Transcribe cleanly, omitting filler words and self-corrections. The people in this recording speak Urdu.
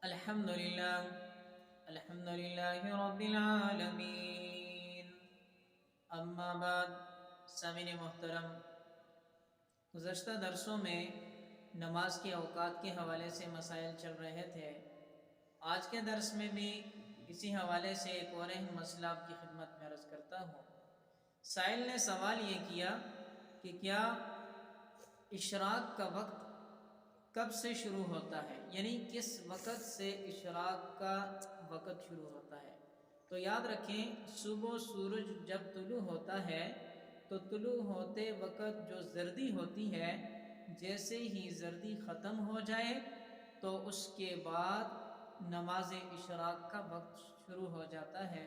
الحمدللہ رب العالمین، اما بعد۔ سامعین محترم، گزشتہ درسوں میں نماز کے اوقات کے حوالے سے مسائل چل رہے تھے۔ آج کے درس میں بھی اسی حوالے سے ایک اور اہم مسئلہ آپ کی خدمت میں عرض کرتا ہوں۔ سائل نے سوال یہ کیا کہ کیا اشراق کا وقت کب سے شروع ہوتا ہے، یعنی کس وقت سے اشراق کا وقت شروع ہوتا ہے؟ تو یاد رکھیں، صبح سورج جب طلوع ہوتا ہے تو طلوع ہوتے وقت جو زردی ہوتی ہے، جیسے ہی زردی ختم ہو جائے تو اس کے بعد نماز اشراق کا وقت شروع ہو جاتا ہے